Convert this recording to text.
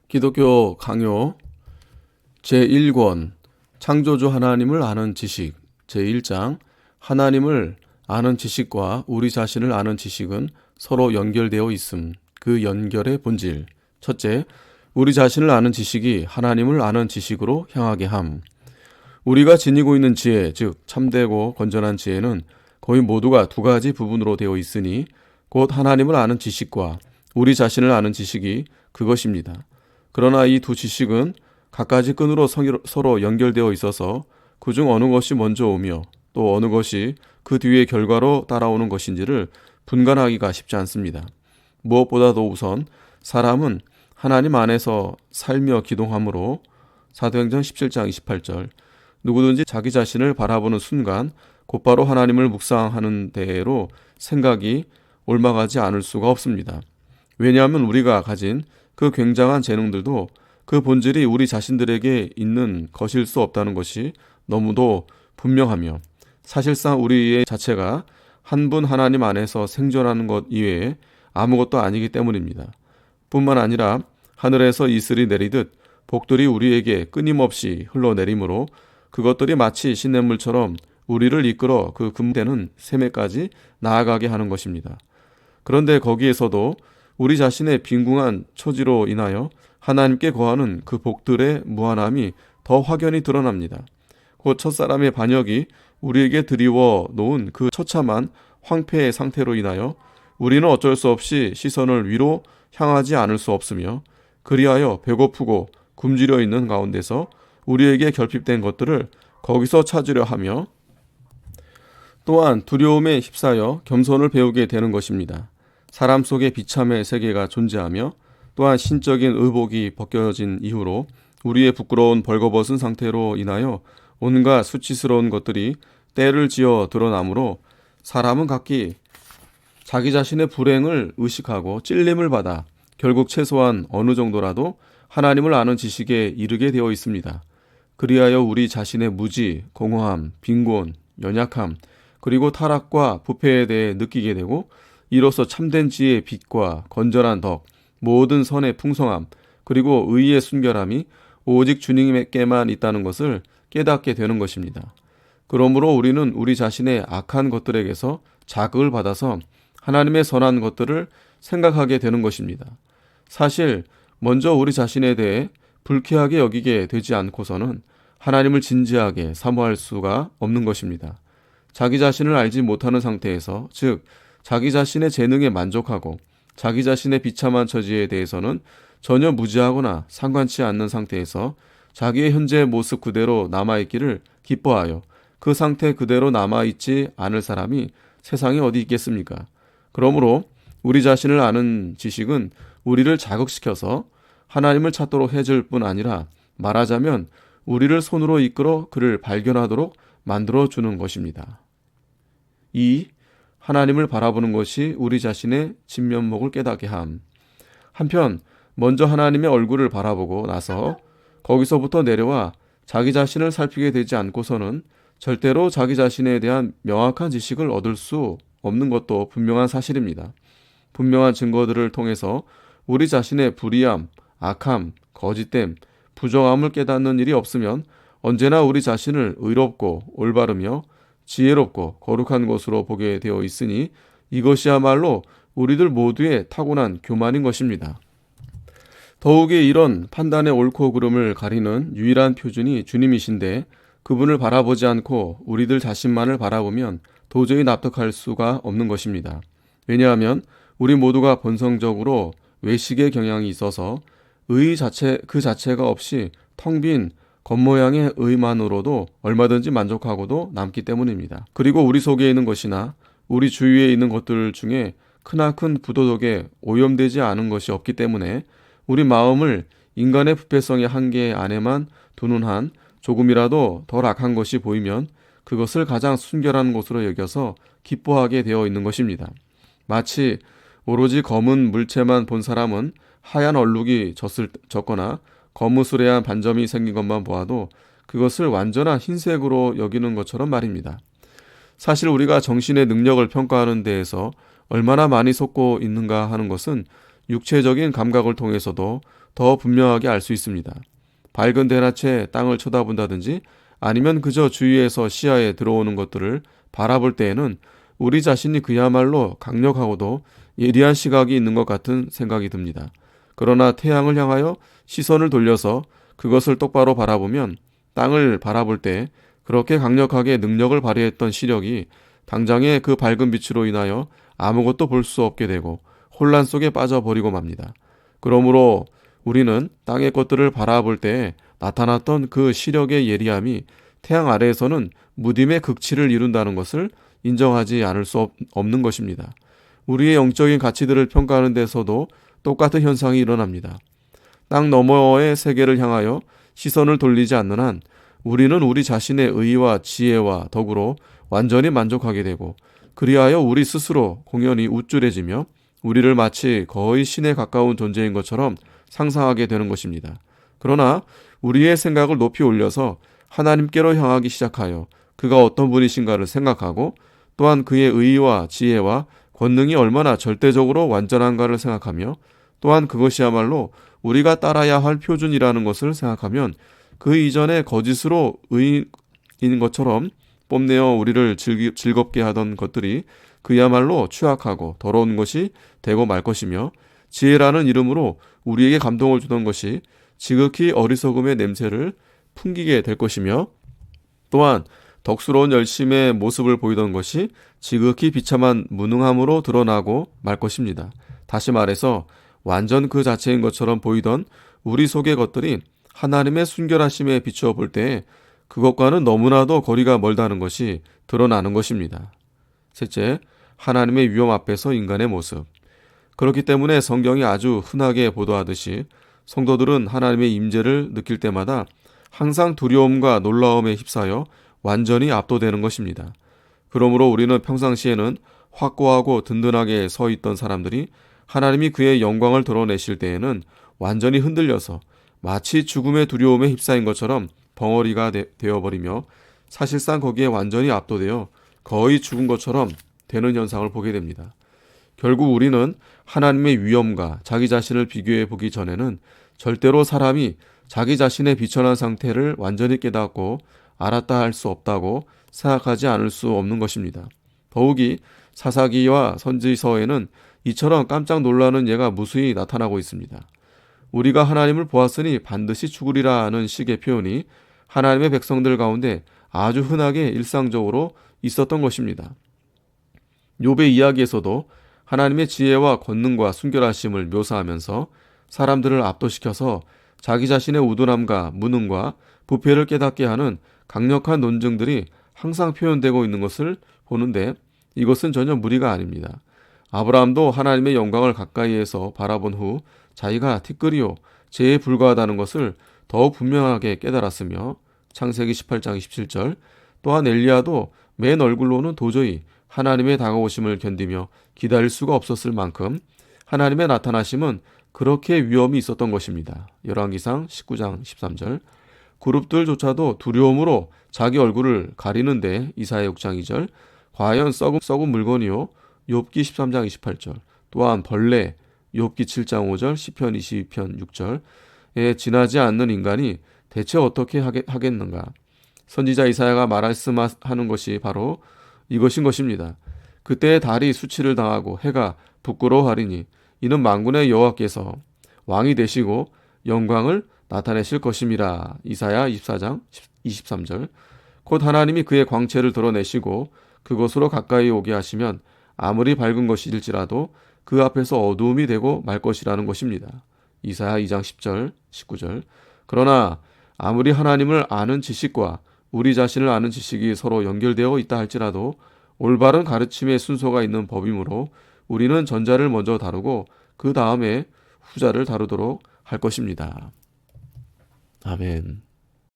기독교 강요 제1권 창조주 하나님을 아는 지식 제1장 하나님을 아는 지식과 우리 자신을 아는 지식은 서로 연결되어 있음. 그 연결의 본질. 첫째, 우리 자신을 아는 지식이 하나님을 아는 지식으로 향하게 함. 우리가 지니고 있는 지혜, 즉 참되고 건전한 지혜는 거의 모두가 두 가지 부분으로 되어 있으니 곧 하나님을 아는 지식과 우리 자신을 아는 지식이 그것입니다. 그러나 이 두 지식은 갖가지 끈으로 서로 연결되어 있어서 그중 어느 것이 먼저 오며 또 어느 것이 그 뒤의 결과로 따라오는 것인지를 분간하기가 쉽지 않습니다. 무엇보다도 우선 사람은 하나님 안에서 살며 기동하므로 사도행전 17장 28절 누구든지 자기 자신을 바라보는 순간 곧바로 하나님을 묵상하는 대로 생각이 옮아가지 않을 수가 없습니다. 왜냐하면 우리가 가진 그 굉장한 재능들도 그 본질이 우리 자신들에게 있는 것일 수 없다는 것이 너무도 분명하며 사실상 우리의 자체가 한 분 하나님 안에서 생존하는 것 이외에 아무것도 아니기 때문입니다. 뿐만 아니라 하늘에서 이슬이 내리듯 복들이 우리에게 끊임없이 흘러내리므로 그것들이 마치 시냇물처럼 우리를 이끌어 그 금되는 샘에까지 나아가게 하는 것입니다. 그런데 거기에서도 우리 자신의 빈궁한 처지로 인하여 하나님께 거하는 그 복들의 무한함이 더 확연히 드러납니다. 곧 첫사람의 반역이 우리에게 드리워 놓은 그 처참한 황폐의 상태로 인하여 우리는 어쩔 수 없이 시선을 위로 향하지 않을 수 없으며 그리하여 배고프고 굶주려 있는 가운데서 우리에게 결핍된 것들을 거기서 찾으려 하며 또한 두려움에 휩싸여 겸손을 배우게 되는 것입니다. 사람 속에 비참의 세계가 존재하며 또한 신적인 의복이 벗겨진 이후로 우리의 부끄러운 벌거벗은 상태로 인하여 온갖 수치스러운 것들이 때를 지어 드러나므로 사람은 각기 자기 자신의 불행을 의식하고 찔림을 받아 결국 최소한 어느 정도라도 하나님을 아는 지식에 이르게 되어 있습니다. 그리하여 우리 자신의 무지, 공허함, 빈곤, 연약함, 그리고 타락과 부패에 대해 느끼게 되고 이로써 참된 지혜의 빛과 건전한 덕, 모든 선의 풍성함, 그리고 의의 순결함이 오직 주님께만 있다는 것을 깨닫게 되는 것입니다. 그러므로 우리는 우리 자신의 악한 것들에게서 자극을 받아서 하나님의 선한 것들을 생각하게 되는 것입니다. 사실 먼저 우리 자신에 대해 불쾌하게 여기게 되지 않고서는 하나님을 진지하게 사모할 수가 없는 것입니다. 자기 자신을 알지 못하는 상태에서, 즉 자기 자신의 재능에 만족하고 자기 자신의 비참한 처지에 대해서는 전혀 무지하거나 상관치 않는 상태에서 자기의 현재 모습 그대로 남아있기를 기뻐하여 그 상태 그대로 남아있지 않을 사람이 세상에 어디 있겠습니까? 그러므로 우리 자신을 아는 지식은 우리를 자극시켜서 하나님을 찾도록 해줄 뿐 아니라 말하자면 우리를 손으로 이끌어 그를 발견하도록 만들어주는 것입니다. 2. 하나님을 바라보는 것이 우리 자신의 진면목을 깨닫게 함. 한편 먼저 하나님의 얼굴을 바라보고 나서 거기서부터 내려와 자기 자신을 살피게 되지 않고서는 절대로 자기 자신에 대한 명확한 지식을 얻을 수 없는 것도 분명한 사실입니다. 분명한 증거들을 통해서 우리 자신의 불의함, 악함, 거짓됨, 부정함을 깨닫는 일이 없으면 언제나 우리 자신을 의롭고 올바르며 지혜롭고 거룩한 것으로 보게 되어 있으니 이것이야말로 우리들 모두의 타고난 교만인 것입니다. 더욱이 이런 판단의 옳고 그름을 가리는 유일한 표준이 주님이신데 그분을 바라보지 않고 우리들 자신만을 바라보면 도저히 납득할 수가 없는 것입니다. 왜냐하면 우리 모두가 본성적으로 외식의 경향이 있어서 의 자체 그 자체가 없이 텅 빈 겉모양의 의만으로도 얼마든지 만족하고도 남기 때문입니다. 그리고 우리 속에 있는 것이나 우리 주위에 있는 것들 중에 크나큰 부도덕에 오염되지 않은 것이 없기 때문에 우리 마음을 인간의 부패성의 한계 안에만 두는 한 조금이라도 덜 악한 것이 보이면 그것을 가장 순결한 것으로 여겨서 기뻐하게 되어 있는 것입니다. 마치 오로지 검은 물체만 본 사람은 하얀 얼룩이 졌거나 거무스레한 반점이 생긴 것만 보아도 그것을 완전한 흰색으로 여기는 것처럼 말입니다. 사실 우리가 정신의 능력을 평가하는 데에서 얼마나 많이 속고 있는가 하는 것은 육체적인 감각을 통해서도 더 분명하게 알 수 있습니다. 밝은 대낮에 땅을 쳐다본다든지 아니면 그저 주위에서 시야에 들어오는 것들을 바라볼 때에는 우리 자신이 그야말로 강력하고도 예리한 시각이 있는 것 같은 생각이 듭니다. 그러나 태양을 향하여 시선을 돌려서 그것을 똑바로 바라보면 땅을 바라볼 때 그렇게 강력하게 능력을 발휘했던 시력이 당장의 그 밝은 빛으로 인하여 아무것도 볼 수 없게 되고 혼란 속에 빠져버리고 맙니다. 그러므로 우리는 땅의 것들을 바라볼 때 나타났던 그 시력의 예리함이 태양 아래에서는 무딤의 극치를 이룬다는 것을 인정하지 않을 수 없는 것입니다. 우리의 영적인 가치들을 평가하는 데서도 똑같은 현상이 일어납니다. 땅 너머의 세계를 향하여 시선을 돌리지 않는 한 우리는 우리 자신의 의와 지혜와 덕으로 완전히 만족하게 되고 그리하여 우리 스스로 공연히 우쭐해지며 우리를 마치 거의 신에 가까운 존재인 것처럼 상상하게 되는 것입니다. 그러나 우리의 생각을 높이 올려서 하나님께로 향하기 시작하여 그가 어떤 분이신가를 생각하고 또한 그의 의와 지혜와 권능이 얼마나 절대적으로 완전한가를 생각하며 또한 그것이야말로 우리가 따라야 할 표준이라는 것을 생각하면 그 이전에 거짓으로 의인인 것처럼 뽐내어 우리를 즐겁게 하던 것들이 그야말로 추악하고 더러운 것이 되고 말 것이며 지혜라는 이름으로 우리에게 감동을 주던 것이 지극히 어리석음의 냄새를 풍기게 될 것이며 또한 덕스러운 열심의 모습을 보이던 것이 지극히 비참한 무능함으로 드러나고 말 것입니다. 다시 말해서 완전 그 자체인 것처럼 보이던 우리 속의 것들이 하나님의 순결하심에 비추어 볼 때 그것과는 너무나도 거리가 멀다는 것이 드러나는 것입니다. 셋째, 하나님의 위험 앞에서 인간의 모습. 그렇기 때문에 성경이 아주 흔하게 보도하듯이 성도들은 하나님의 임재를 느낄 때마다 항상 두려움과 놀라움에 휩싸여 완전히 압도되는 것입니다. 그러므로 우리는 평상시에는 확고하고 든든하게 서 있던 사람들이 하나님이 그의 영광을 드러내실 때에는 완전히 흔들려서 마치 죽음의 두려움에 휩싸인 것처럼 벙어리가 되어버리며 사실상 거기에 완전히 압도되어 거의 죽은 것처럼 되는 현상을 보게 됩니다. 결국 우리는 하나님의 위엄과 자기 자신을 비교해 보기 전에는 절대로 사람이 자기 자신의 비천한 상태를 완전히 깨닫고 알았다 할 수 없다고 생각하지 않을 수 없는 것입니다. 더욱이 사사기와 선지서에는 이처럼 깜짝 놀라는 예가 무수히 나타나고 있습니다. 우리가 하나님을 보았으니 반드시 죽으리라 하는 식의 표현이 하나님의 백성들 가운데 아주 흔하게 일상적으로 있었던 것입니다. 욥의 이야기에서도 하나님의 지혜와 권능과 순결하심을 묘사하면서 사람들을 압도시켜서 자기 자신의 우둔함과 무능과 부패를 깨닫게 하는 강력한 논증들이 항상 표현되고 있는 것을 보는데 이것은 전혀 무리가 아닙니다. 아브라함도 하나님의 영광을 가까이에서 바라본 후 자기가 티끌이요 재에 불과하다는 것을 더욱 분명하게 깨달았으며 창세기 18장 27절 또한 엘리야도 맨 얼굴로는 도저히 하나님의 다가오심을 견디며 기다릴 수가 없었을 만큼 하나님의 나타나심은 그렇게 위험이 있었던 것입니다. 열왕기상 19장 13절 그룹들조차도 두려움으로 자기 얼굴을 가리는데 이사야 6장 2절 과연 썩은 물건이요 욥기 13장 28절 또한 벌레 욥기 7장 5절 시편 22편 6절에 지나지 않는 인간이 대체 어떻게 하겠는가. 선지자 이사야가 말씀하는 것이 바로 이것인 것입니다. 그때의 달이 수치를 당하고 해가 부끄러워하리니 이는 만군의 여호와께서 왕이 되시고 영광을 나타내실 것임이라. 이사야 24장 23절 곧 하나님이 그의 광채를 드러내시고 그것으로 가까이 오게 하시면 아무리 밝은 것일지라도 그 앞에서 어두움이 되고 말 것이라는 것입니다. 이사야 2장 10절 19절 그러나 아무리 하나님을 아는 지식과 우리 자신을 아는 지식이 서로 연결되어 있다 할지라도 올바른 가르침의 순서가 있는 법이므로 우리는 전자를 먼저 다루고 그 다음에 후자를 다루도록 할 것입니다. 아멘.